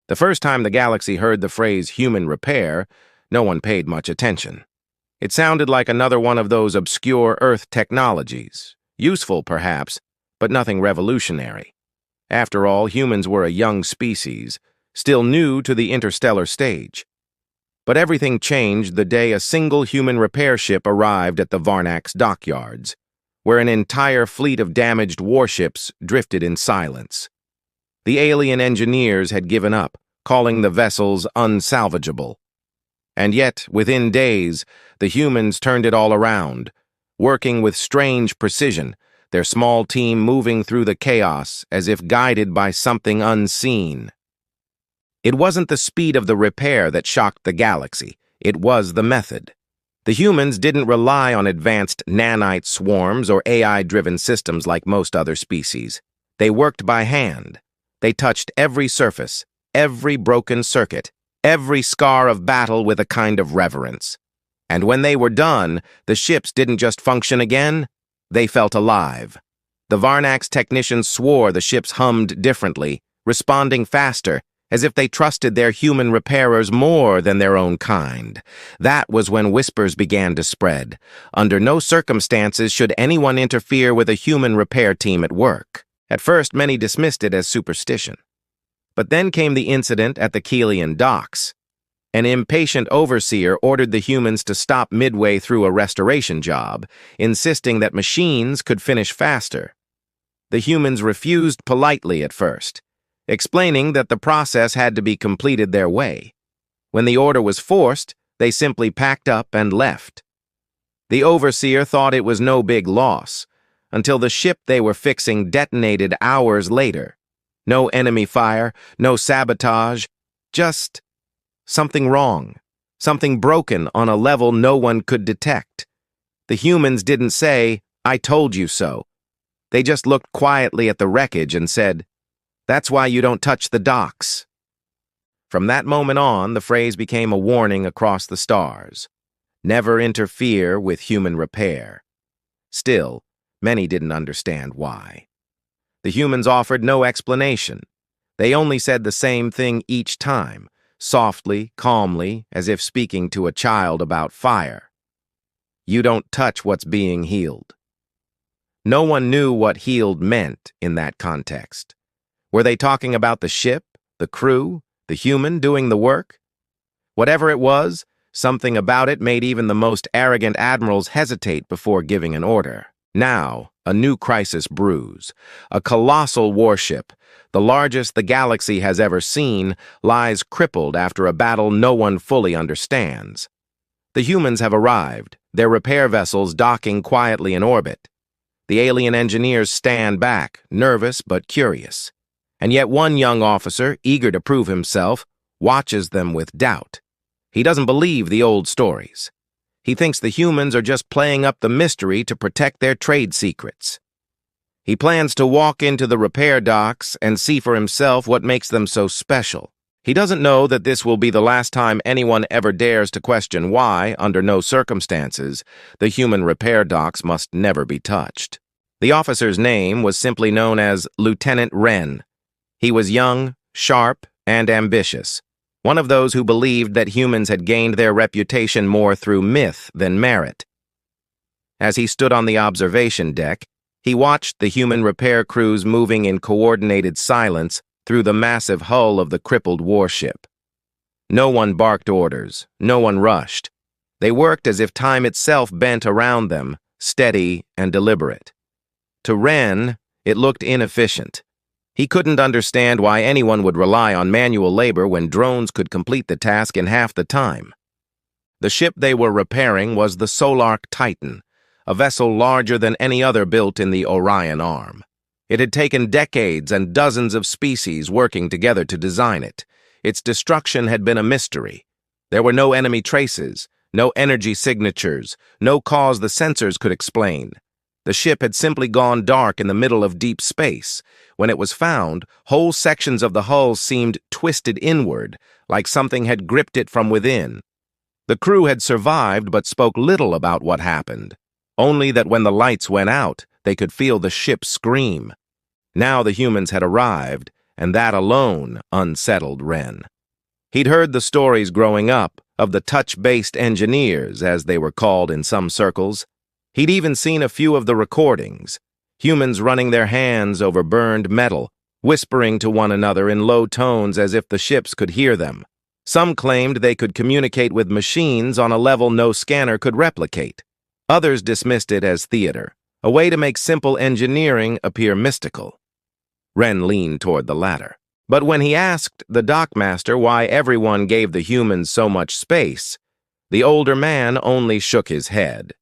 The first time the galaxy heard the phrase human repair, no one paid much attention. It sounded like another one of those obscure Earth technologies. Useful, perhaps, but nothing revolutionary. After all, humans were a young species, still new to the interstellar stage. But everything changed the day a single human repair ship arrived at the Varnax dockyards, where an entire fleet of damaged warships drifted in silence. The alien engineers had given up, calling the vessels unsalvageable. And yet, within days, the humans turned it all around, working with strange precision, their small team moving through the chaos as if guided by something unseen. It wasn't the speed of the repair that shocked the galaxy, it was the method. The humans didn't rely on advanced nanite swarms or AI-driven systems like most other species. They worked by hand. They touched every surface, every broken circuit, every scar of battle with a kind of reverence. And when they were done, the ships didn't just function again, they felt alive. The Varnax technicians swore the ships hummed differently, responding faster, as if they trusted their human repairers more than their own kind. That was when whispers began to spread. Under no circumstances should anyone interfere with a human repair team at work. At first, many dismissed it as superstition. But then came the incident at the Keelian docks. An impatient overseer ordered the humans to stop midway through a restoration job, insisting that machines could finish faster. The humans refused politely at first, explaining that the process had to be completed their way. When the order was forced, they simply packed up and left. The overseer thought it was no big loss, until the ship they were fixing detonated hours later. No enemy fire, no sabotage, just something wrong, something broken on a level no one could detect. The humans didn't say, "I told you so." They just looked quietly at the wreckage and said, "That's why you don't touch the docks." From that moment on, the phrase became a warning across the stars. Never interfere with human repair. Still, many didn't understand why. The humans offered no explanation. They only said the same thing each time, softly, calmly, as if speaking to a child about fire. You don't touch what's being healed. No one knew what healed meant in that context. Were they talking about the ship, the crew, the human doing the work? Whatever it was, something about it made even the most arrogant admirals hesitate before giving an order. Now, a new crisis brews. A colossal warship, the largest the galaxy has ever seen, lies crippled after a battle no one fully understands. The humans have arrived, their repair vessels docking quietly in orbit. The alien engineers stand back, nervous but curious. And yet one young officer, eager to prove himself, watches them with doubt. He doesn't believe the old stories. He thinks the humans are just playing up the mystery to protect their trade secrets. He plans to walk into the repair docks and see for himself what makes them so special. He doesn't know that this will be the last time anyone ever dares to question why, under no circumstances, the human repair docks must never be touched. The officer's name was simply known as Lieutenant Wren. He was young, sharp, and ambitious. One of those who believed that humans had gained their reputation more through myth than merit. As he stood on the observation deck, he watched the human repair crews moving in coordinated silence through the massive hull of the crippled warship. No one barked orders, no one rushed. They worked as if time itself bent around them, steady and deliberate. To Wren, it looked inefficient. He couldn't understand why anyone would rely on manual labor when drones could complete the task in half the time. The ship they were repairing was the Solark Titan, a vessel larger than any other built in the Orion Arm. It had taken decades and dozens of species working together to design it. Its destruction had been a mystery. There were no enemy traces, no energy signatures, no cause the sensors could explain. The ship had simply gone dark in the middle of deep space. When it was found, whole sections of the hull seemed twisted inward, like something had gripped it from within. The crew had survived but spoke little about what happened, only that when the lights went out, they could feel the ship scream. Now the humans had arrived, and that alone unsettled Ren. He'd heard the stories growing up of the touch-based engineers, as they were called in some circles. He'd even seen a few of the recordings, humans running their hands over burned metal, whispering to one another in low tones as if the ships could hear them. Some claimed they could communicate with machines on a level no scanner could replicate. Others dismissed it as theater, a way to make simple engineering appear mystical. Ren leaned toward the latter. But when he asked the dockmaster why everyone gave the humans so much space, the older man only shook his head.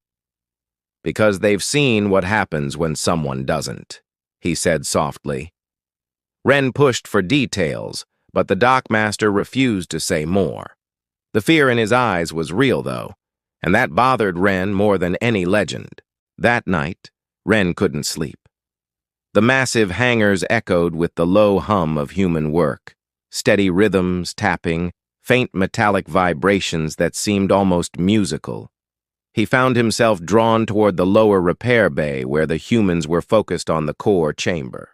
"Because they've seen what happens when someone doesn't," he said softly. Ren pushed for details, but the dockmaster refused to say more. The fear in his eyes was real, though, and that bothered Ren more than any legend. That night, Ren couldn't sleep. The massive hangars echoed with the low hum of human work, steady rhythms, tapping, faint metallic vibrations that seemed almost musical. He found himself drawn toward the lower repair bay where the humans were focused on the core chamber.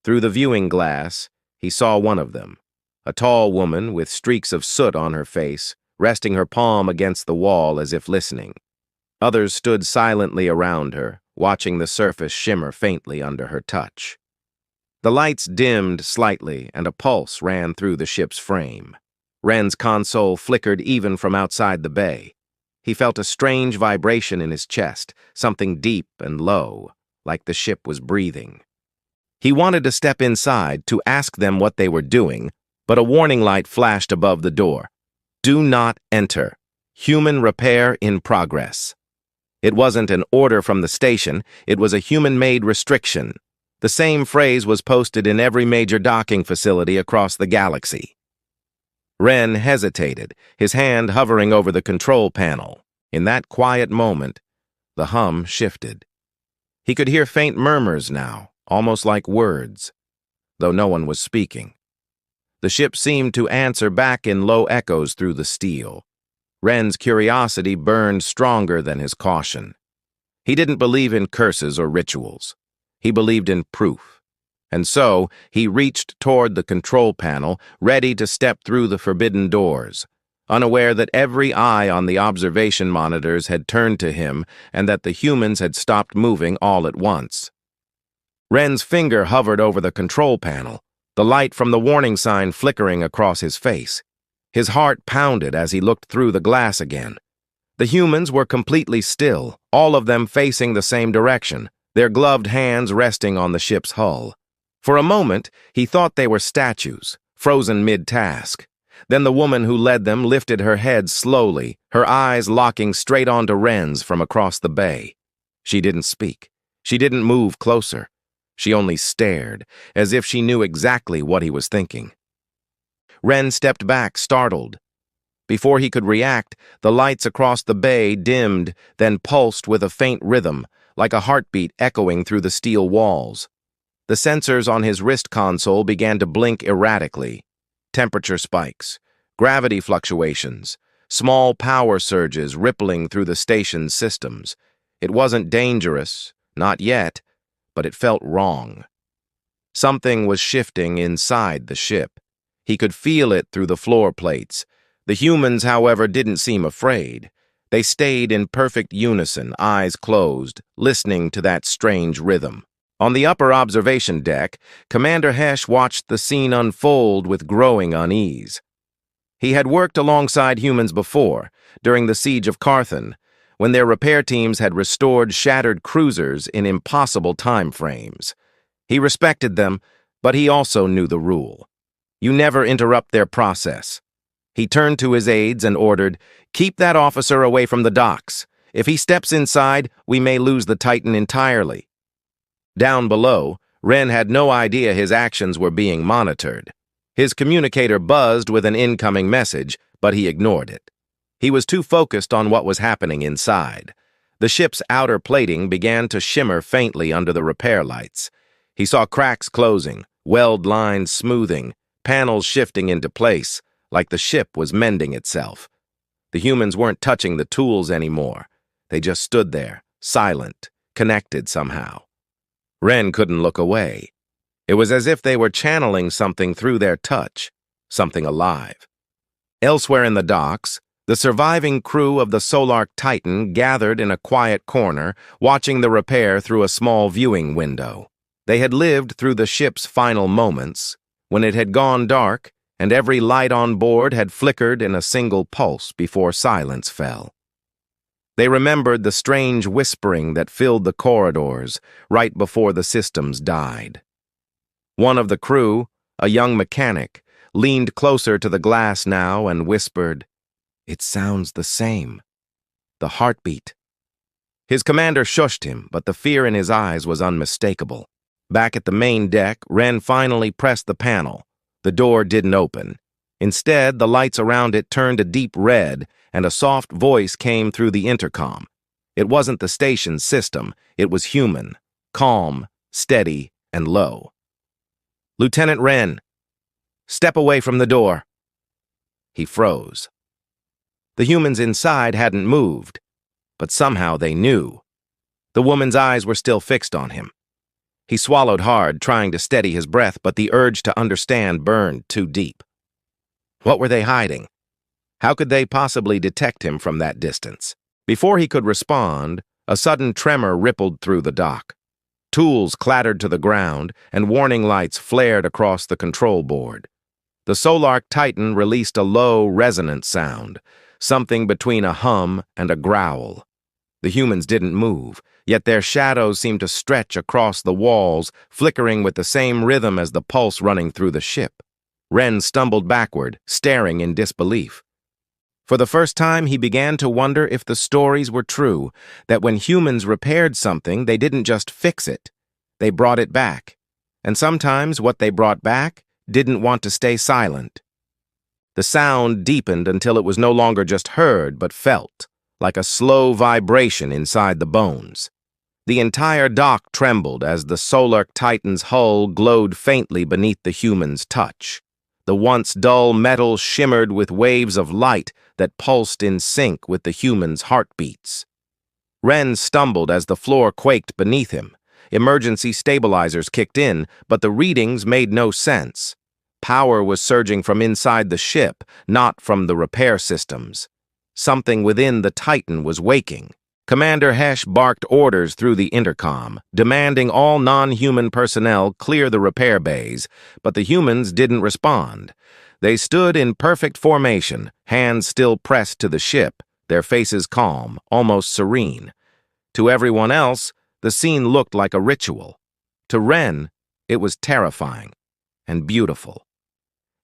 Through the viewing glass, he saw one of them, a tall woman with streaks of soot on her face, resting her palm against the wall as if listening. Others stood silently around her, watching the surface shimmer faintly under her touch. The lights dimmed slightly, and a pulse ran through the ship's frame. Ren's console flickered even from outside the bay. He felt a strange vibration in his chest, something deep and low, like the ship was breathing. He wanted to step inside to ask them what they were doing, but a warning light flashed above the door. "Do not enter. Human repair in progress." It wasn't an order from the station, it was a human-made restriction. The same phrase was posted in every major docking facility across the galaxy. Ren hesitated, his hand hovering over the control panel. In that quiet moment, the hum shifted. He could hear faint murmurs now, almost like words, though no one was speaking. The ship seemed to answer back in low echoes through the steel. Ren's curiosity burned stronger than his caution. He didn't believe in curses or rituals. He believed in proof. And so, he reached toward the control panel, ready to step through the forbidden doors, unaware that every eye on the observation monitors had turned to him and that the humans had stopped moving all at once. Ren's finger hovered over the control panel, the light from the warning sign flickering across his face. His heart pounded as he looked through the glass again. The humans were completely still, all of them facing the same direction, their gloved hands resting on the ship's hull. For a moment, he thought they were statues, frozen mid-task. Then the woman who led them lifted her head slowly, her eyes locking straight onto Ren's from across the bay. She didn't speak. She didn't move closer. She only stared, as if she knew exactly what he was thinking. Ren stepped back, startled. Before he could react, the lights across the bay dimmed, then pulsed with a faint rhythm, like a heartbeat echoing through the steel walls. The sensors on his wrist console began to blink erratically. Temperature spikes, gravity fluctuations, small power surges rippling through the station's systems. It wasn't dangerous, not yet, but it felt wrong. Something was shifting inside the ship. He could feel it through the floor plates. The humans, however, didn't seem afraid. They stayed in perfect unison, eyes closed, listening to that strange rhythm. On the upper observation deck, Commander Hesh watched the scene unfold with growing unease. He had worked alongside humans before, during the siege of Carthon, when their repair teams had restored shattered cruisers in impossible time frames. He respected them, but he also knew the rule. You never interrupt their process. He turned to his aides and ordered, "Keep that officer away from the docks. If he steps inside, we may lose the Titan entirely." Down below, Ren had no idea his actions were being monitored. His communicator buzzed with an incoming message, but he ignored it. He was too focused on what was happening inside. The ship's outer plating began to shimmer faintly under the repair lights. He saw cracks closing, weld lines smoothing, panels shifting into place, like the ship was mending itself. The humans weren't touching the tools anymore. They just stood there, silent, connected somehow. Ren couldn't look away. It was as if they were channeling something through their touch, something alive. Elsewhere in the docks, the surviving crew of the Solark Titan gathered in a quiet corner, watching the repair through a small viewing window. They had lived through the ship's final moments, when it had gone dark and every light on board had flickered in a single pulse before silence fell. They remembered the strange whispering that filled the corridors right before the systems died. One of the crew, a young mechanic, leaned closer to the glass now and whispered, "It sounds the same. The heartbeat." His commander shushed him, but the fear in his eyes was unmistakable. Back at the main deck, Ren finally pressed the panel. The door didn't open. Instead, the lights around it turned a deep red, and a soft voice came through the intercom. It wasn't the station's system. It was human, calm, steady, and low. "Lieutenant Ren, step away from the door." He froze. The humans inside hadn't moved, but somehow they knew. The woman's eyes were still fixed on him. He swallowed hard, trying to steady his breath, but the urge to understand burned too deep. What were they hiding? How could they possibly detect him from that distance? Before he could respond, a sudden tremor rippled through the dock. Tools clattered to the ground, and warning lights flared across the control board. The Solark Titan released a low, resonant sound, something between a hum and a growl. The humans didn't move, yet their shadows seemed to stretch across the walls, flickering with the same rhythm as the pulse running through the ship. Ren stumbled backward, staring in disbelief. For the first time, he began to wonder if the stories were true, that when humans repaired something, they didn't just fix it. They brought it back. And sometimes what they brought back didn't want to stay silent. The sound deepened until it was no longer just heard, but felt, like a slow vibration inside the bones. The entire dock trembled as the Solark Titan's hull glowed faintly beneath the human's touch. The once dull metal shimmered with waves of light that pulsed in sync with the human's heartbeats. Ren stumbled as the floor quaked beneath him. Emergency stabilizers kicked in, but the readings made no sense. Power was surging from inside the ship, not from the repair systems. Something within the Titan was waking. Commander Hesh barked orders through the intercom, demanding all non-human personnel clear the repair bays, but the humans didn't respond. They stood in perfect formation, hands still pressed to the ship, their faces calm, almost serene. To everyone else, the scene looked like a ritual. To Ren, it was terrifying and beautiful.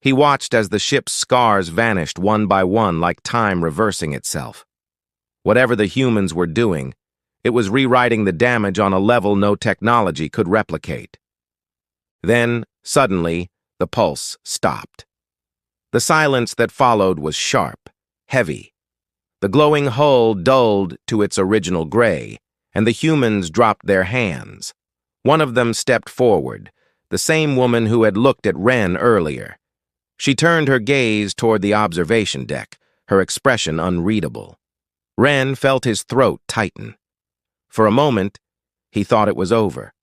He watched as the ship's scars vanished one by one like time reversing itself. Whatever the humans were doing, it was rewriting the damage on a level no technology could replicate. Then, suddenly, the pulse stopped. The silence that followed was sharp, heavy. The glowing hull dulled to its original gray, and the humans dropped their hands. One of them stepped forward, the same woman who had looked at Ren earlier. She turned her gaze toward the observation deck, her expression unreadable. Ren felt his throat tighten. For a moment, he thought it was over.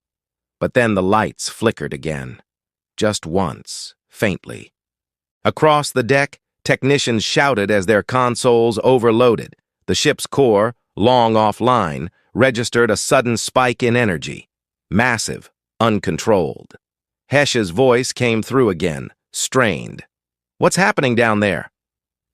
But then the lights flickered again. Just once, faintly. Across the deck, technicians shouted as their consoles overloaded. The ship's core, long offline, registered a sudden spike in energy. Massive, uncontrolled. Hesh's voice came through again, strained. "What's happening down there?"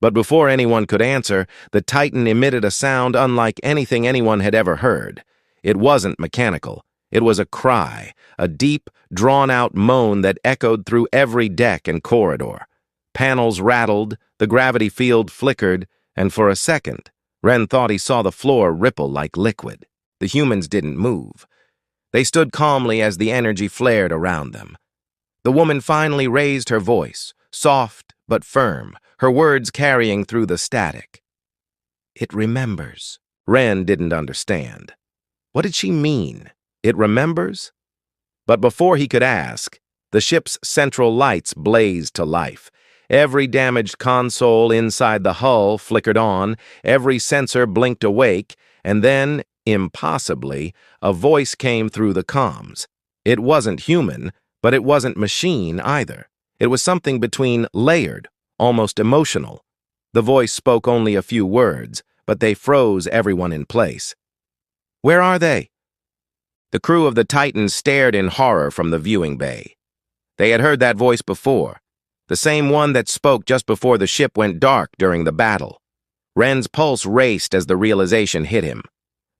But before anyone could answer, the Titan emitted a sound unlike anything anyone had ever heard. It wasn't mechanical. It was a cry, a deep, drawn-out moan that echoed through every deck and corridor. Panels rattled, the gravity field flickered, and for a second, Ren thought he saw the floor ripple like liquid. The humans didn't move. They stood calmly as the energy flared around them. The woman finally raised her voice, soft but firm, her words carrying through the static. "It remembers." Ren didn't understand. What did she mean? It remembers? But before he could ask, the ship's central lights blazed to life. Every damaged console inside the hull flickered on, every sensor blinked awake, and then, impossibly, a voice came through the comms. It wasn't human, But it wasn't machine either. It was something between layered, almost emotional. The voice spoke only a few words, but they froze everyone in place. "Where are they?" The crew of the Titan stared in horror from the viewing bay. They had heard that voice before, the same one that spoke just before the ship went dark during the battle. Ren's pulse raced as the realization hit him.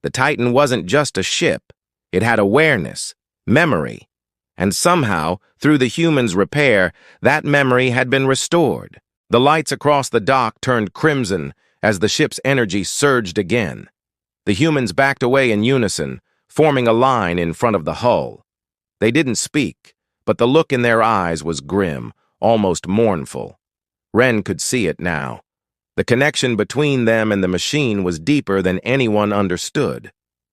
The Titan wasn't just a ship. It had awareness, memory, and somehow, through the human's repair, that memory had been restored. The lights across the dock turned crimson as the ship's energy surged again. The humans backed away in unison, forming a line in front of the hull. They didn't speak, but the look in their eyes was grim, almost mournful. Ren could see it now. The connection between them and the machine was deeper than anyone understood.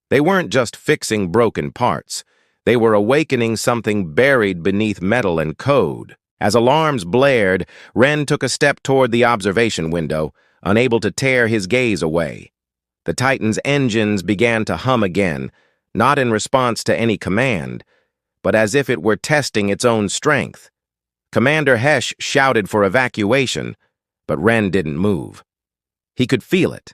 They weren't just fixing broken parts. They were awakening something buried beneath metal and code. As alarms blared, Ren took a step toward the observation window, unable to tear his gaze away. The Titan's engines began to hum again, not in response to any command, but as if it were testing its own strength. Commander Hesh shouted for evacuation, but Ren didn't move. He could feel it.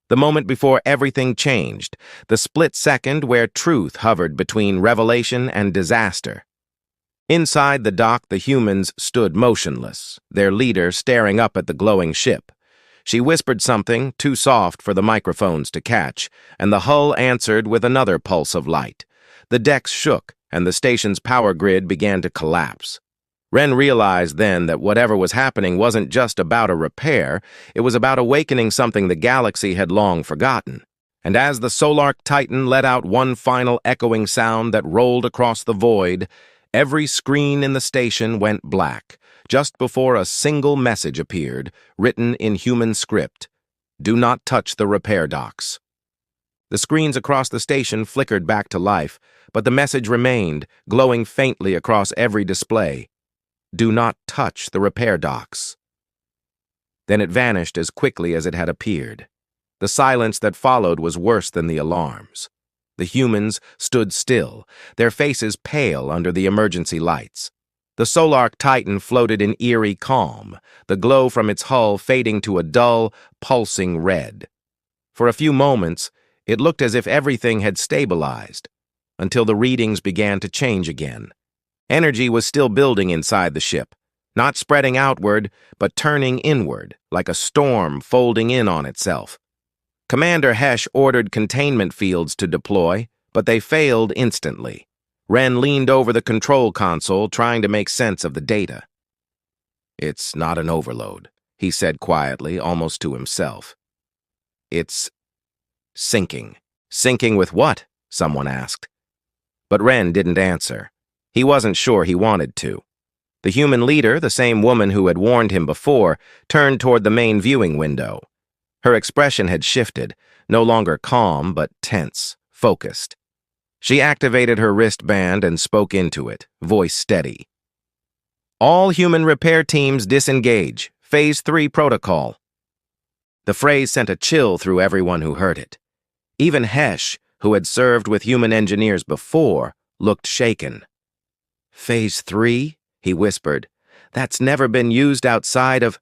The moment before everything changed, the split second where truth hovered between revelation and disaster. Inside the dock, the humans stood motionless, their leader staring up at the glowing ship. She whispered something too soft for the microphones to catch, and the hull answered with another pulse of light. The decks shook, and the station's power grid began to collapse. Ren realized then that whatever was happening wasn't just about a repair, it was about awakening something the galaxy had long forgotten. And as the Solar Titan let out one final echoing sound that rolled across the void, every screen in the station went black, just before a single message appeared, written in human script: "Do not touch the repair docks." The screens across the station flickered back to life, but the message remained, glowing faintly across every display: "Do not touch the repair docks." Then it vanished as quickly as it had appeared. The silence that followed was worse than the alarms. The humans stood still, their faces pale under the emergency lights. The Solar Titan floated in eerie calm, the glow from its hull fading to a dull, pulsing red. For a few moments, it looked as if everything had stabilized, until the readings began to change again. Energy was still building inside the ship, not spreading outward, but turning inward, like a storm folding in on itself. Commander Hesh ordered containment fields to deploy, but they failed instantly. Ren leaned over the control console, trying to make sense of the data. "It's not an overload," he said quietly, almost to himself. "It's sinking." "Sinking with what?" someone asked. But Ren didn't answer. He wasn't sure he wanted to. The human leader, the same woman who had warned him before, turned toward the main viewing window. Her expression had shifted, no longer calm, but tense, focused. She activated her wristband and spoke into it, voice steady. "All human repair teams disengage. Phase 3 protocol." The phrase sent a chill through everyone who heard it. Even Hesh, who had served with human engineers before, looked shaken. "Phase 3?" he whispered. "That's never been used outside of—"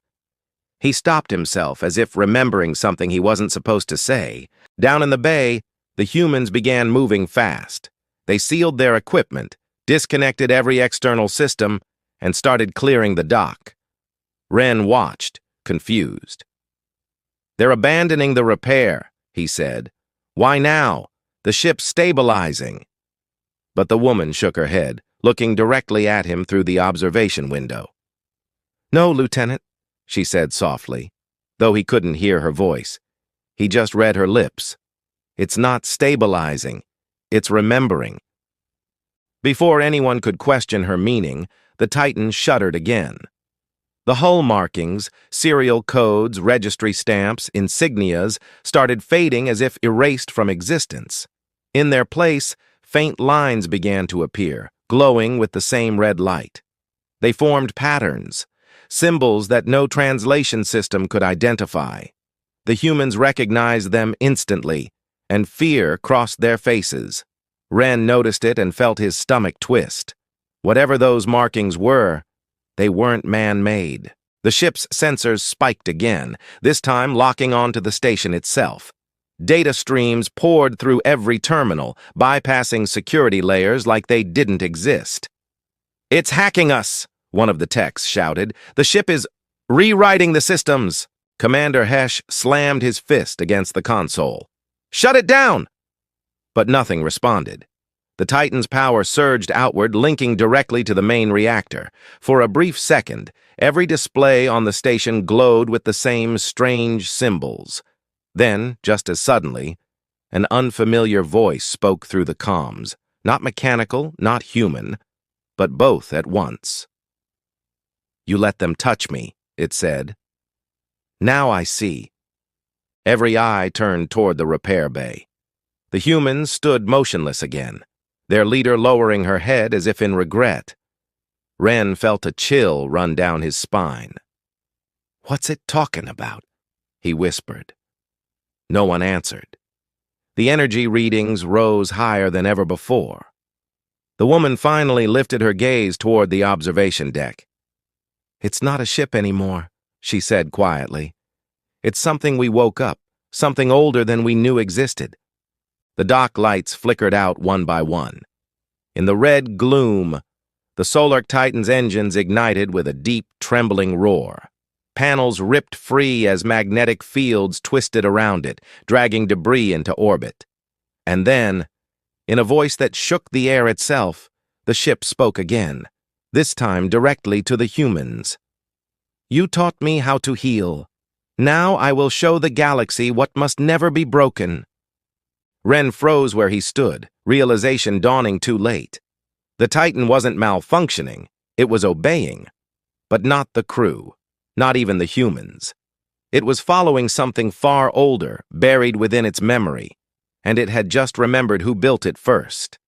He stopped himself, as if remembering something he wasn't supposed to say. Down in the bay, the humans began moving fast. They sealed their equipment, disconnected every external system, and started clearing the dock. Ren watched, confused. "They're abandoning the repair," he said. "Why now? The ship's stabilizing." But the woman shook her head, looking directly at him through the observation window. "No, Lieutenant," she said softly, though he couldn't hear her voice. He just read her lips. "It's not stabilizing. It's remembering." Before anyone could question her meaning, the Titan shuddered again. The hull markings, serial codes, registry stamps, insignias started fading as if erased from existence. In their place, faint lines began to appear, glowing with the same red light. They formed patterns, symbols that no translation system could identify. The humans recognized them instantly, and fear crossed their faces. Ren noticed it and felt his stomach twist. Whatever those markings were, they weren't man-made. The ship's sensors spiked again, this time locking onto the station itself. Data streams poured through every terminal, bypassing security layers like they didn't exist. "It's hacking us," one of the techs shouted. "The ship is rewriting the systems." Commander Hesh slammed his fist against the console. "Shut it down!" But nothing responded. The Titan's power surged outward, linking directly to the main reactor. For a brief second, every display on the station glowed with the same strange symbols. Then, just as suddenly, an unfamiliar voice spoke through the comms. Not mechanical, not human, but both at once. "You let them touch me," it said. "Now I see." Every eye turned toward the repair bay. The humans stood motionless again, their leader lowering her head as if in regret. Ren felt a chill run down his spine. "What's it talking about?" he whispered. No one answered. The energy readings rose higher than ever before. The woman finally lifted her gaze toward the observation deck. "It's not a ship anymore," she said quietly. "It's something we woke up, something older than we knew existed." The dock lights flickered out one by one. In the red gloom, the Solar Titan's engines ignited with a deep, trembling roar. Panels ripped free as magnetic fields twisted around it, dragging debris into orbit. And then, in a voice that shook the air itself, the ship spoke again, this time directly to the humans. "You taught me how to heal. Now I will show the galaxy what must never be broken." Ren froze where he stood, realization dawning too late. The Titan wasn't malfunctioning, it was obeying. But not the crew, not even the humans. It was following something far older, buried within its memory, and it had just remembered who built it first.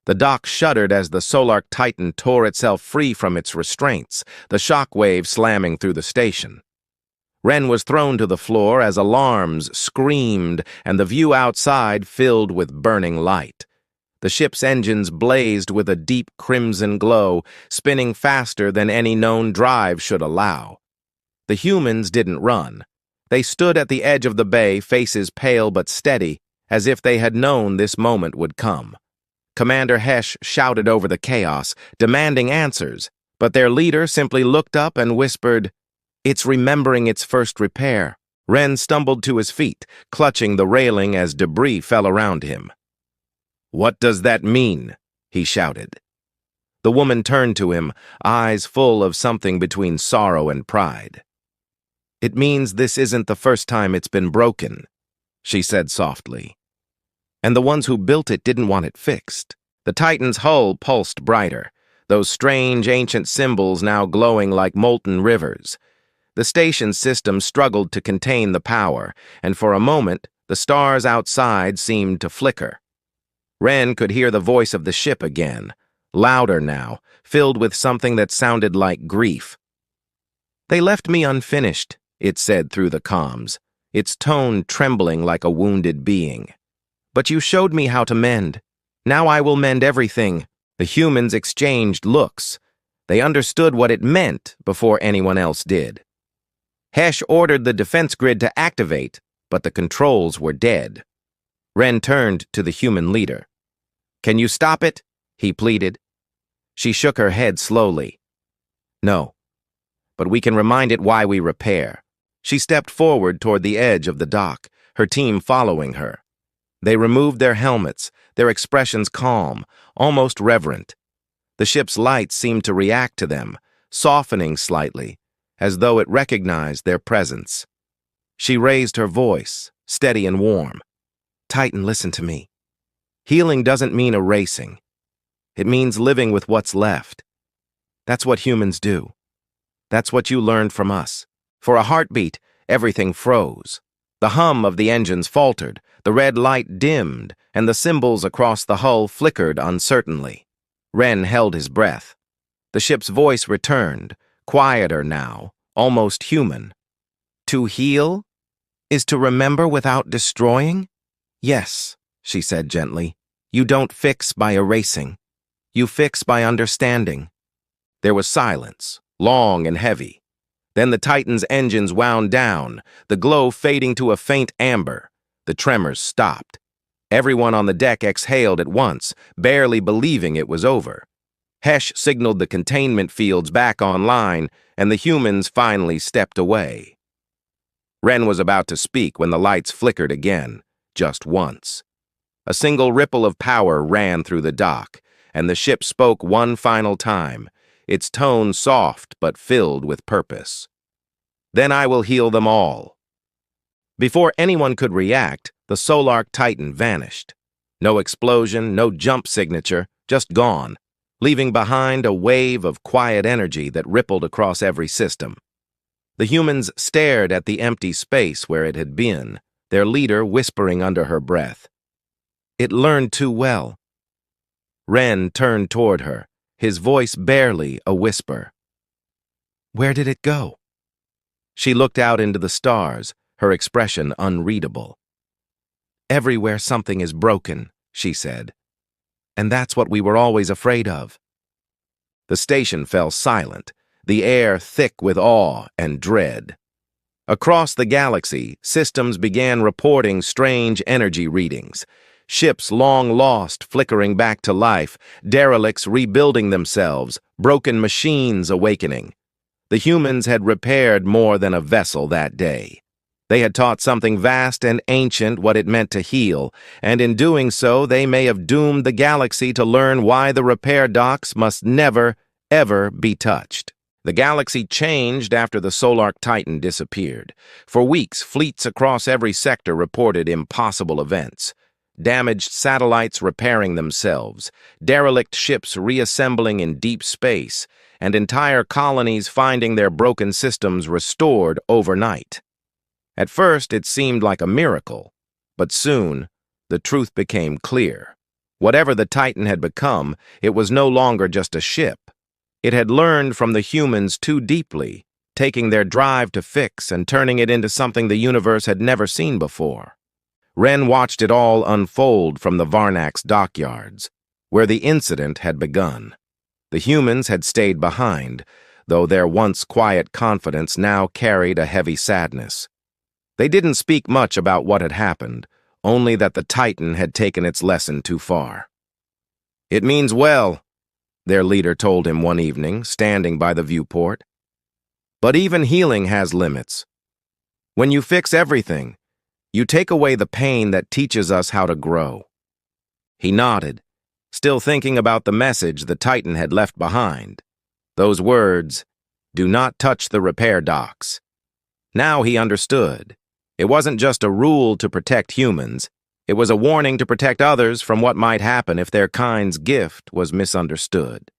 The dock shuddered as the Solar Titan tore itself free from its restraints, the shock wave slamming through the station. Ren was thrown to the floor as alarms screamed and the view outside filled with burning light. The ship's engines blazed with a deep crimson glow, spinning faster than any known drive should allow. The humans didn't run. They stood at the edge of the bay, faces pale but steady, as if they had known this moment would come. Commander Hesh shouted over the chaos, demanding answers, but their leader simply looked up and whispered, "It's remembering its first repair." Ren stumbled to his feet, clutching the railing as debris fell around him. "What does that mean?" he shouted. The woman turned to him, eyes full of something between sorrow and pride. "It means this isn't the first time it's been broken," she said softly. "And the ones who built it didn't want it fixed." The Titan's hull pulsed brighter, those strange ancient symbols now glowing like molten rivers. The station's system struggled to contain the power, and for a moment, the stars outside seemed to flicker. Ren could hear the voice of the ship again, louder now, filled with something that sounded like grief. "They left me unfinished," it said through the comms, its tone trembling like a wounded being. "But you showed me how to mend. Now I will mend everything." The humans exchanged looks. They understood what it meant before anyone else did. Hesh ordered the defense grid to activate, but the controls were dead. Ren turned to the human leader. "Can you stop it?" he pleaded. She shook her head slowly. "No, but we can remind it why we repair." She stepped forward toward the edge of the dock, her team following her. They removed their helmets, their expressions calm, almost reverent. The ship's lights seemed to react to them, softening slightly, as though it recognized their presence. She raised her voice, steady and warm. "Titan, listen to me. Healing doesn't mean erasing. It means living with what's left. That's what humans do. That's what you learned from us." For a heartbeat, everything froze. The hum of the engines faltered, the red light dimmed, and the symbols across the hull flickered uncertainly. Ren held his breath. The ship's voice returned, quieter now, almost human. "To heal is to remember without destroying?" "Yes," she said gently. "You don't fix by erasing. You fix by understanding. There was silence, long and heavy. Then the Titan's engines wound down, the glow fading to a faint amber. The tremors stopped. Everyone on the deck exhaled at once, barely believing it was over. Hesh signaled the containment fields back online, and the humans finally stepped away. Ren was about to speak when the lights flickered again, just once. A single ripple of power ran through the dock, and the ship spoke one final time, its tone soft but filled with purpose. Then I will heal them all. Before anyone could react, the Solark Titan vanished. No explosion, no jump signature, just gone, leaving behind a wave of quiet energy that rippled across every system. The humans stared at the empty space where it had been, their leader whispering under her breath. It learned too well. Ren turned toward her, his voice barely a whisper. Where did it go? She looked out into the stars, her expression unreadable. Everywhere something is broken, she said. And that's what we were always afraid of. The station fell silent, the air thick with awe and dread. Across the galaxy, systems began reporting strange energy readings. Ships long lost flickering back to life, derelicts rebuilding themselves, broken machines awakening. The humans had repaired more than a vessel that day. They had taught something vast and ancient what it meant to heal, and in doing so they may have doomed the galaxy to learn why the repair docks must never, ever be touched. The galaxy changed after the Solark Titan disappeared. For weeks, fleets across every sector reported impossible events. Damaged satellites repairing themselves, derelict ships reassembling in deep space, and entire colonies finding their broken systems restored overnight. At first, it seemed like a miracle, but soon, the truth became clear. Whatever the Titan had become, it was no longer just a ship. It had learned from the humans too deeply, taking their drive to fix and turning it into something the universe had never seen before. Ren watched it all unfold from the Varnax dockyards, where the incident had begun. The humans had stayed behind, though their once quiet confidence now carried a heavy sadness. They didn't speak much about what had happened, only that the Titan had taken its lesson too far. "It means well," their leader told him one evening, standing by the viewport. "But even healing has limits. When you fix everything, you take away the pain that teaches us how to grow." He nodded, still thinking about the message the Titan had left behind. Those words, "Do not touch the repair docks." Now he understood. It wasn't just a rule to protect humans. It was a warning to protect others from what might happen if their kind's gift was misunderstood.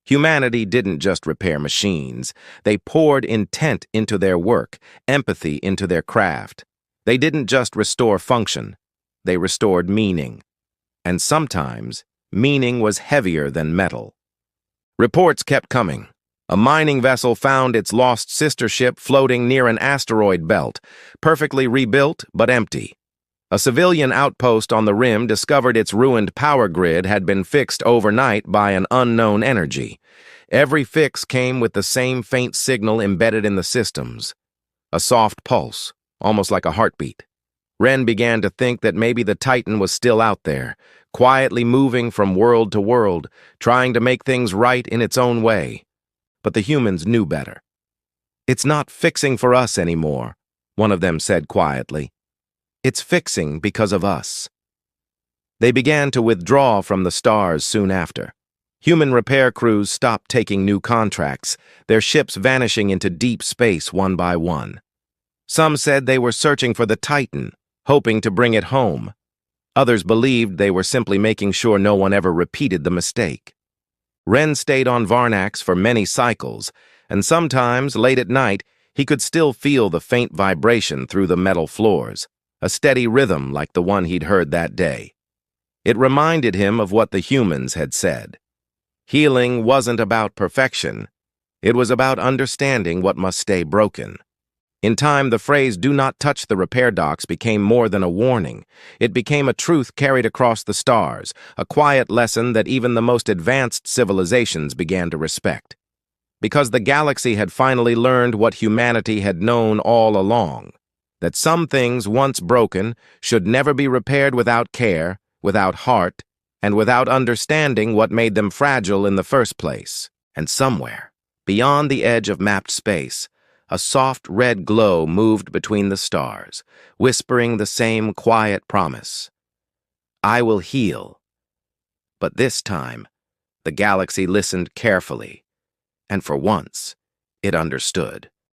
Humanity didn't just repair machines. They poured intent into their work, empathy into their craft. They didn't just restore function. They restored meaning. And sometimes, meaning was heavier than metal. Reports kept coming. A mining vessel found its lost sister ship floating near an asteroid belt, perfectly rebuilt but empty. A civilian outpost on the rim discovered its ruined power grid had been fixed overnight by an unknown energy. Every fix came with the same faint signal embedded in the systems. A soft pulse, almost like a heartbeat. Ren began to think that maybe the Titan was still out there, quietly moving from world to world, trying to make things right in its own way. But the humans knew better. "It's not fixing for us anymore," one of them said quietly. "It's fixing because of us." They began to withdraw from the stars soon after. Human repair crews stopped taking new contracts, their ships vanishing into deep space one by one. Some said they were searching for the Titan, hoping to bring it home. Others believed they were simply making sure no one ever repeated the mistake. Ren stayed on Varnax for many cycles, and sometimes, late at night, he could still feel the faint vibration through the metal floors, a steady rhythm like the one he'd heard that day. It reminded him of what the humans had said. Healing wasn't about perfection. It was about understanding what must stay broken. In time, the phrase, "do not touch the repair docks," became more than a warning. It became a truth carried across the stars, a quiet lesson that even the most advanced civilizations began to respect. Because the galaxy had finally learned what humanity had known all along, that some things, once broken, should never be repaired without care, without heart, and without understanding what made them fragile in the first place. And somewhere, beyond the edge of mapped space, a soft red glow moved between the stars, whispering the same quiet promise. I will heal. But this time, the galaxy listened carefully, and for once, it understood.